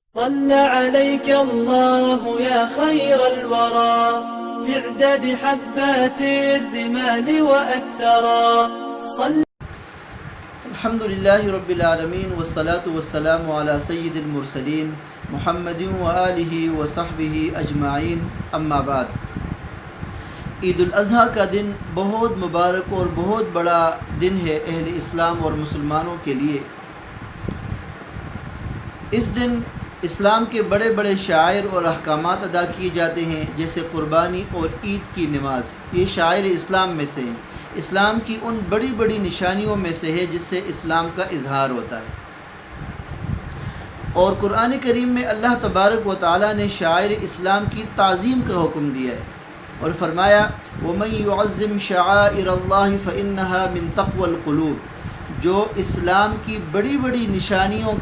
صلى عليك الله يا خير الورى تعداد حبات الرمال وأكثرا الحمد لله رب العالمين والصلاة والسلام على سيد المرسلين محمد وآلہ وصحبہ اجمعین اما بعد۔ عید الاضحیٰ کا دن بہت مبارک اور بہت بڑا دن ہے اہل اسلام اور مسلمانوں کے لیے۔ اس دن اسلام کے بڑے بڑے شعائر اور احکامات ادا کیے جاتے ہیں، جیسے قربانی اور عید کی نماز۔ یہ شعائر اسلام میں سے ہیں، اسلام کی ان بڑی بڑی نشانیوں میں سے ہے جس سے اسلام کا اظہار ہوتا ہے۔ اور قرآن کریم میں اللہ تبارک و تعالیٰ نے شعائر اسلام کی تعظیم کا حکم دیا ہے اور فرمایا وَمَن يُعَظِّمْ شَعَائِرَ اللَّهِ فَإِنَّهَا مِن تَقْوَى الْقُلُوبِ، جو اسلام کی بڑی بڑی نشانیوں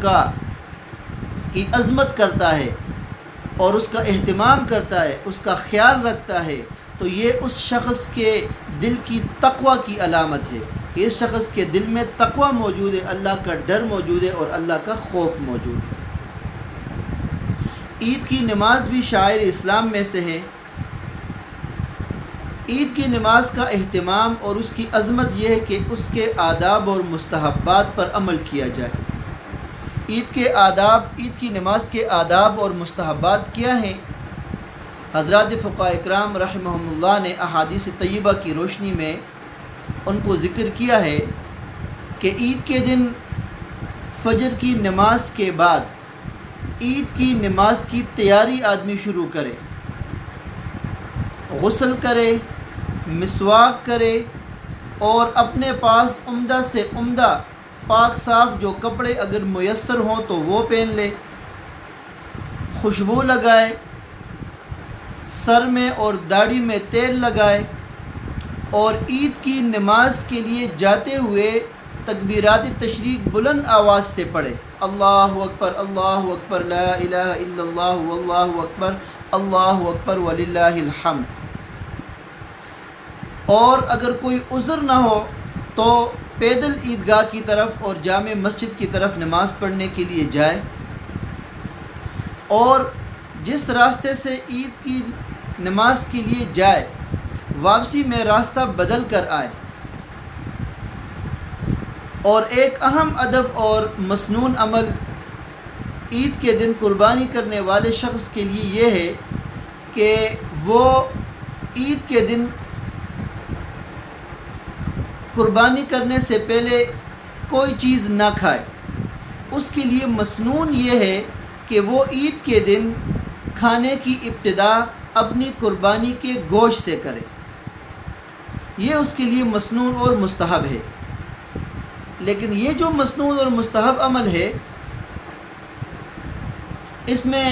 کی عظمت کرتا ہے اور اس کا اہتمام کرتا ہے، اس کا خیال رکھتا ہے، تو یہ اس شخص کے دل کی تقوی کی علامت ہے کہ اس شخص کے دل میں تقوی موجود ہے، اللہ کا ڈر موجود ہے اور اللہ کا خوف موجود ہے۔ عید کی نماز بھی شعائر اسلام میں سے ہے۔ عید کی نماز کا اہتمام اور اس کی عظمت یہ ہے کہ اس کے آداب اور مستحبات پر عمل کیا جائے۔ عید کی نماز کے آداب اور مستحبات کیا ہیں؟ حضرات فقہاء اکرام رحمہم اللہ نے احادیث طیبہ کی روشنی میں ان کو ذکر کیا ہے کہ عید کے دن فجر کی نماز کے بعد عید کی نماز کی تیاری آدمی شروع کرے، غسل کرے، مسواک کرے اور اپنے پاس عمدہ سے عمدہ پاک صاف جو کپڑے اگر میسر ہوں تو وہ پہن لے، خوشبو لگائے، سر میں اور داڑھی میں تیل لگائے اور عید کی نماز کے لیے جاتے ہوئے تکبیرات تشریق بلند آواز سے پڑھے، اللہ اکبر لا الہ الا اللہ واللہ اکبر وللہ الحمد۔ اور اگر کوئی عذر نہ ہو تو پیدل عیدگاہ کی طرف اور جامع مسجد کی طرف نماز پڑھنے کے لیے جائے، اور جس راستے سے عید کی نماز کے لیے جائے واپسی میں راستہ بدل کر آئے۔ اور ایک اہم ادب اور مسنون عمل عید کے دن قربانی کرنے والے شخص کے لیے یہ ہے کہ وہ عید کے دن قربانی کرنے سے پہلے کوئی چیز نہ کھائے۔ اس کے لیے مسنون یہ ہے کہ وہ عید کے دن کھانے کی ابتدا اپنی قربانی کے گوشت سے کرے، یہ اس کے لیے مسنون اور مستحب ہے۔ لیکن یہ جو مسنون اور مستحب عمل ہے اس میں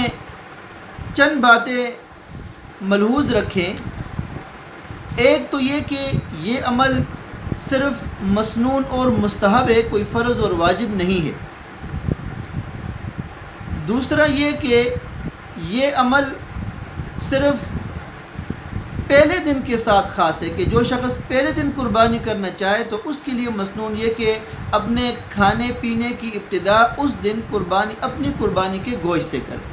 چند باتیں ملحوظ رکھیں۔ ایک تو یہ کہ یہ عمل صرف مسنون اور مستحب ہے، کوئی فرض اور واجب نہیں ہے۔ دوسرا یہ کہ یہ عمل صرف پہلے دن کے ساتھ خاص ہے کہ جو شخص پہلے دن قربانی کرنا چاہے تو اس کے لیے مسنون یہ کہ اپنے کھانے پینے کی ابتدا اس دن اپنی قربانی کے گوشت سے کرے۔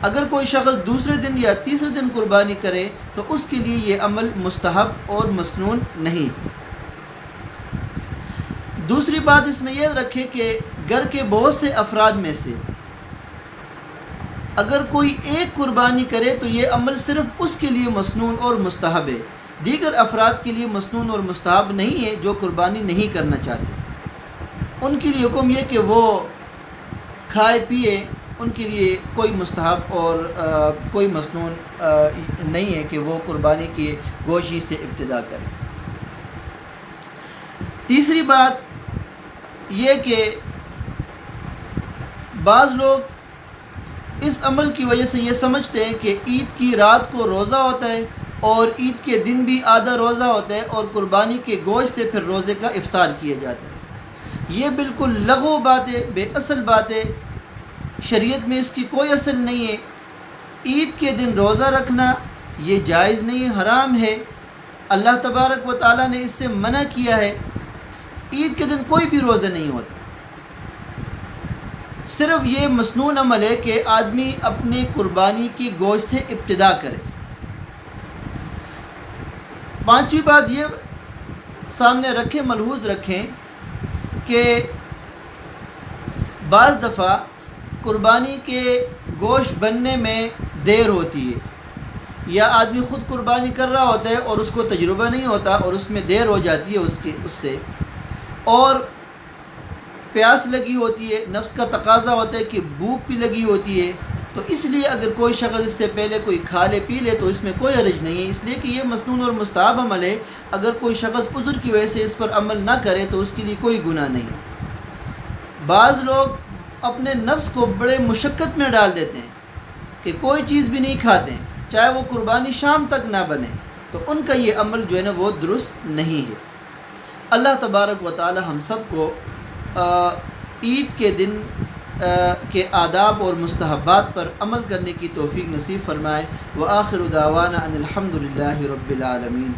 اگر کوئی شخص دوسرے دن یا تیسرے دن قربانی کرے تو اس کے لیے یہ عمل مستحب اور مسنون نہیں۔ دوسری بات اس میں یہ رکھے کہ گھر کے بہت سے افراد میں سے اگر کوئی ایک قربانی کرے تو یہ عمل صرف اس کے لیے مسنون اور مستحب ہے، دیگر افراد کے لیے مسنون اور مستحب نہیں ہے جو قربانی نہیں کرنا چاہتے۔ ان کے لیے حکم یہ کہ وہ کھائے پیے، ان کے لیے کوئی مستحب اور کوئی مسنون نہیں ہے کہ وہ قربانی کے گوشت ہی سے ابتدا کریں۔ تیسری بات یہ کہ بعض لوگ اس عمل کی وجہ سے یہ سمجھتے ہیں کہ عید کی رات کو روزہ ہوتا ہے اور عید کے دن بھی آدھا روزہ ہوتا ہے اور قربانی کے گوشت سے پھر روزے کا افطار کیا جاتا ہے۔ یہ بالکل لغو بات ہے، بے اصل بات ہے، شریعت میں اس کی کوئی اصل نہیں ہے۔ عید کے دن روزہ رکھنا یہ جائز نہیں، حرام ہے، اللہ تبارک و تعالیٰ نے اس سے منع کیا ہے۔ عید کے دن کوئی بھی روزہ نہیں ہوتا، صرف یہ مسنون عمل ہے کہ آدمی اپنے قربانی کی گوشت سے ابتدا کرے۔ پانچویں بات یہ سامنے رکھیں، ملحوظ رکھیں کہ بعض دفعہ قربانی کے گوشت بننے میں دیر ہوتی ہے، یا آدمی خود قربانی کر رہا ہوتا ہے اور اس کو تجربہ نہیں ہوتا اور اس میں دیر ہو جاتی ہے اس سے، اور پیاس لگی ہوتی ہے، نفس کا تقاضا ہوتا ہے کہ بھوک بھی لگی ہوتی ہے، تو اس لیے اگر کوئی شخص اس سے پہلے کوئی کھا لے پی لے تو اس میں کوئی حرج نہیں ہے، اس لیے کہ یہ مسنون اور مستحب عمل ہے۔ اگر کوئی شخص عذر کی وجہ سے اس پر عمل نہ کرے تو اس کے لیے کوئی گناہ نہیں۔ بعض لوگ اپنے نفس کو بڑے مشقت میں ڈال دیتے ہیں کہ کوئی چیز بھی نہیں کھاتے ہیں، چاہے وہ قربانی شام تک نہ بنے، تو ان کا یہ عمل جو ہے نا وہ درست نہیں ہے۔ اللہ تبارک و تعالی ہم سب کو عید کے دن کے آداب اور مستحبات پر عمل کرنے کی توفیق نصیب فرمائے۔ وآخر دعوانا ان الحمد للہ رب العالمین۔